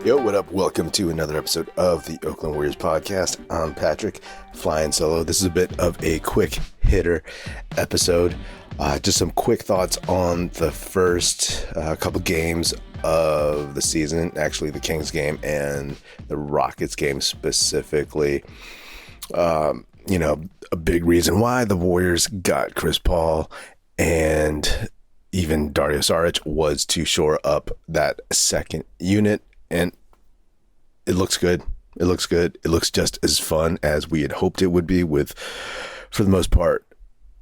Yo, what up? Welcome to another episode of the Oakland Warriors podcast. I'm Patrick, flying solo. This is a bit of a quick hitter episode. Just some quick thoughts on the first couple games of the season, actually the Kings game and the Rockets game specifically. A big reason why the Warriors got Chris Paul and even Dario Saric was to shore up that second unit. And it looks good. It looks good. It looks just as fun as we had hoped it would be with, for the most part,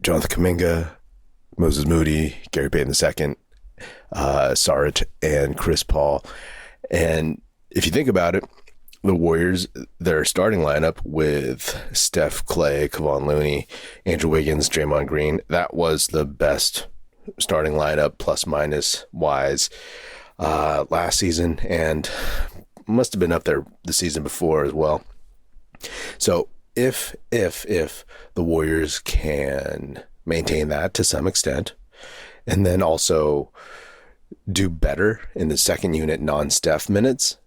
Jonathan Kuminga, Moses Moody, Gary Payton II, Saric, and Chris Paul. And if you think about it, the Warriors, their starting lineup with Steph, Clay, Kevon Looney, Andrew Wiggins, Draymond Green, that was the best starting lineup plus minus wise last season, and must have been up there the season before as well. So if the Warriors can maintain that to some extent, and then also do better in the second unit non-Steph minutes,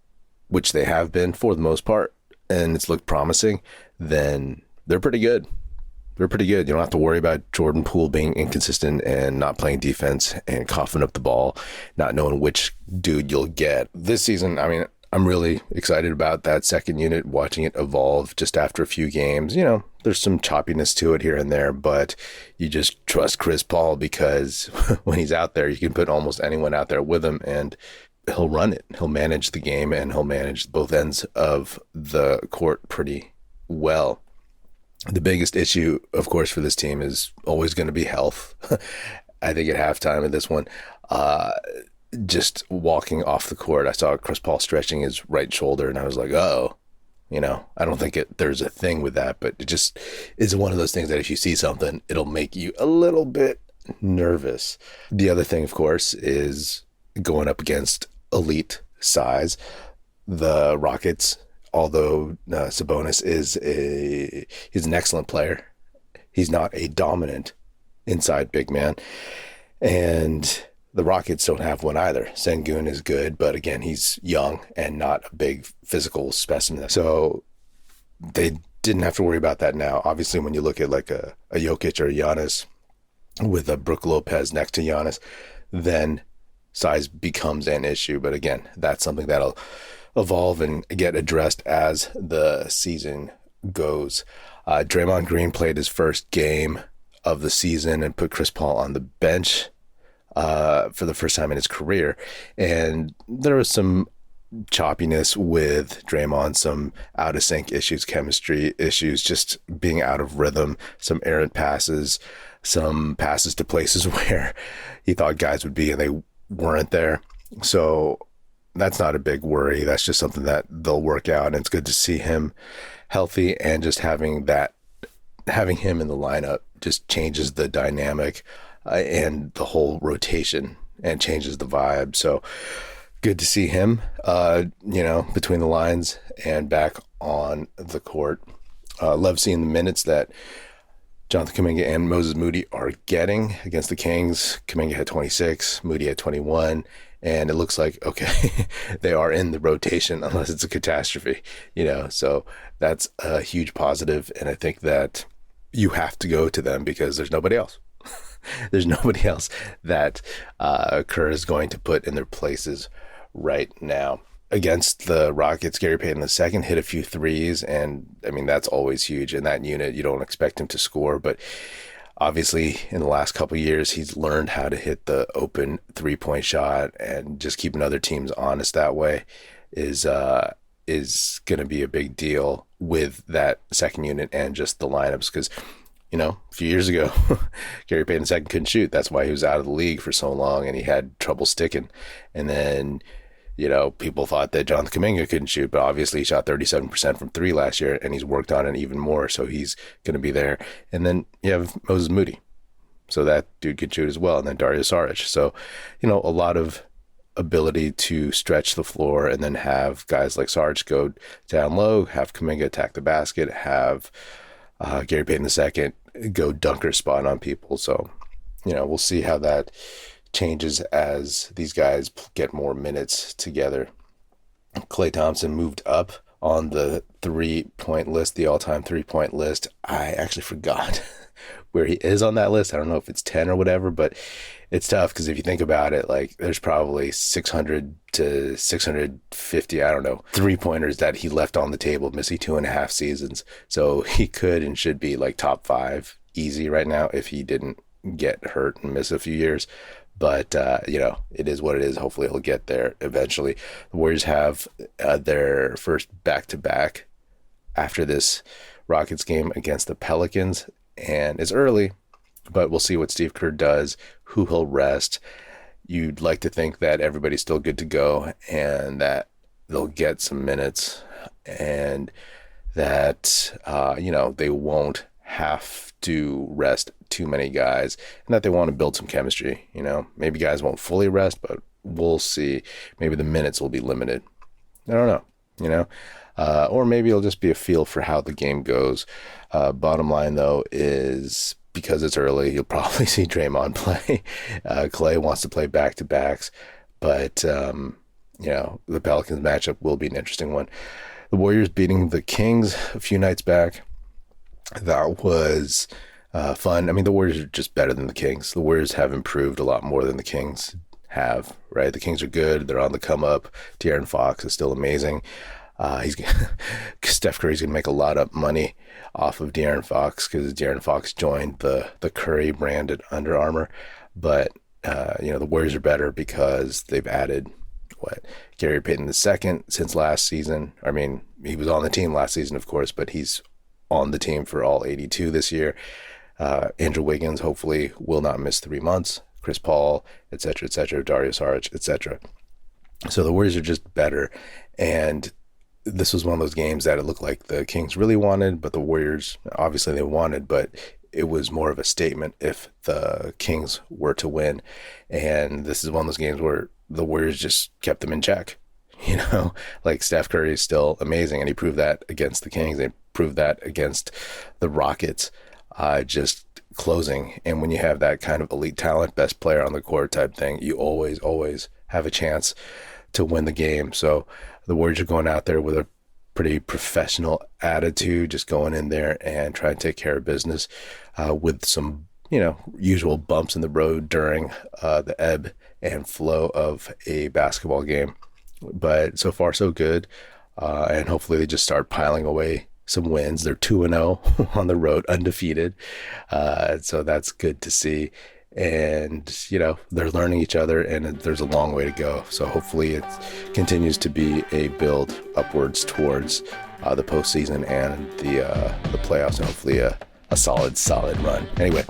which they have been for the most part, and it's looked promising, then they're pretty good. They're pretty good. You don't have to worry about Jordan Poole being inconsistent and not playing defense and coughing up the ball, not knowing which dude you'll get. This season, I mean, I'm really excited about that second unit, watching it evolve just after a few games. You know, there's some choppiness to it here and there, but you just trust Chris Paul because when he's out there, you can put almost anyone out there with him and he'll run it. He'll manage the game and he'll manage both ends of the court pretty well. The biggest issue, of course, for this team is always going to be health. I think at halftime of this one, just walking off the court, I saw Chris Paul stretching his right shoulder, and I was like, oh, I don't think there's a thing with that, but it just is one of those things that if you see something, it'll make you a little bit nervous. The other thing, of course, is going up against elite size. The Rockets, although Sabonis he's an excellent player, he's not a dominant inside big man. And the Rockets don't have one either. Sengun is good, but again, he's young and not a big physical specimen. So they didn't have to worry about that now. Obviously, when you look at like a Jokic or a Giannis with a Brook Lopez next to Giannis, then size becomes an issue. But again, that's something that'll evolve and get addressed as the season goes. Draymond Green played his first game of the season and put Chris Paul on the bench for the first time in his career. And there was some choppiness with Draymond, some out of sync issues, chemistry issues, just being out of rhythm, some errant passes, some passes to places where he thought guys would be and they weren't there. So that's not a big worry. That's just something that they'll work out. And it's good to see him healthy, and just having him in the lineup just changes the dynamic and the whole rotation and changes the vibe. So good to see him, between the lines and back on the court. Love seeing the minutes that Jonathan Kuminga and Moses Moody are getting against the Kings. Kuminga had 26, Moody had 21. And it looks like, okay, they are in the rotation unless it's a catastrophe, so that's a huge positive. And I think that you have to go to them because there's nobody else. There's nobody else that Kerr is going to put in their places right now. Against the Rockets, Gary Payton II hit a few threes, and I mean, that's always huge. In that unit, you don't expect him to score, but obviously, in the last couple of years, he's learned how to hit the open three-point shot, and just keeping other teams honest that way is going to be a big deal with that second unit and just the lineups. Because, a few years ago, Gary Payton II couldn't shoot. That's why he was out of the league for so long, and he had trouble sticking. And then, people thought that Jonathan Kuminga couldn't shoot, but obviously he shot 37% from three last year, and he's worked on it even more, so he's going to be there. And then you have Moses Moody, so that dude can shoot as well, and then Dario Saric. So, a lot of ability to stretch the floor, and then have guys like Saric go down low, have Kuminga attack the basket, have Gary Payton II go dunker spot on people. So, we'll see how that changes as these guys get more minutes together. Klay Thompson moved up on the 3-point list, the all-time 3-point list. I actually forgot where he is on that list. I don't know if it's 10 or whatever, but it's tough because if you think about it, like there's probably 600 to 650, I don't know, 3-pointers that he left on the table, missing 2.5 seasons. So he could and should be like top 5 easy right now if he didn't get hurt and miss a few years. But, it is what it is. Hopefully he'll get there eventually. The Warriors have their first back-to-back after this Rockets game against the Pelicans. And it's early, but we'll see what Steve Kerr does, who he'll rest. You'd like to think that everybody's still good to go and that they'll get some minutes and that, they won't have to rest too many guys and that they want to build some chemistry. Maybe guys won't fully rest, but we'll see. Maybe the minutes will be limited. I don't know, or maybe it'll just be a feel for how the game goes. Bottom line though is because it's early, you'll probably see Draymond play. Klay wants to play back-to-backs, but the Pelicans matchup will be an interesting one. The Warriors beating the Kings a few nights back. That was fun. I mean, the Warriors are just better than the Kings. The Warriors have improved a lot more than the Kings have, right? The Kings are good. They're on the come up. De'Aaron Fox is still amazing. Steph Curry's going to make a lot of money off of De'Aaron Fox because De'Aaron Fox joined the Curry branded Under Armour. But, the Warriors are better because they've added Gary Payton II since last season. I mean, he was on the team last season, of course, but he's on the team for all 82 this year. Andrew Wiggins hopefully will not miss 3 months. Chris Paul, etc., Dario Saric, etc. So the Warriors are just better. And this was one of those games that it looked like the Kings really wanted, but the Warriors, obviously they wanted, but it was more of a statement if the Kings were to win. And this is one of those games where the Warriors just kept them in check. Like Steph Curry is still amazing, and he proved that against the Kings. They proved that against the Rockets, just closing. And when you have that kind of elite talent, best player on the court type thing, you always have a chance to win the game. So the Warriors are going out there with a pretty professional attitude, just going in there and trying to take care of business with some, usual bumps in the road during the ebb and flow of a basketball game. But so far, so good. And hopefully they just start piling away some wins. They're 2-0 on the road, undefeated. So that's good to see. And, they're learning each other and there's a long way to go. So hopefully it continues to be a build upwards towards the postseason and the playoffs, and hopefully a solid run. Anyway,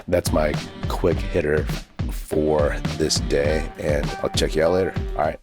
that's my quick hitter for this day, and I'll check you out later. All right.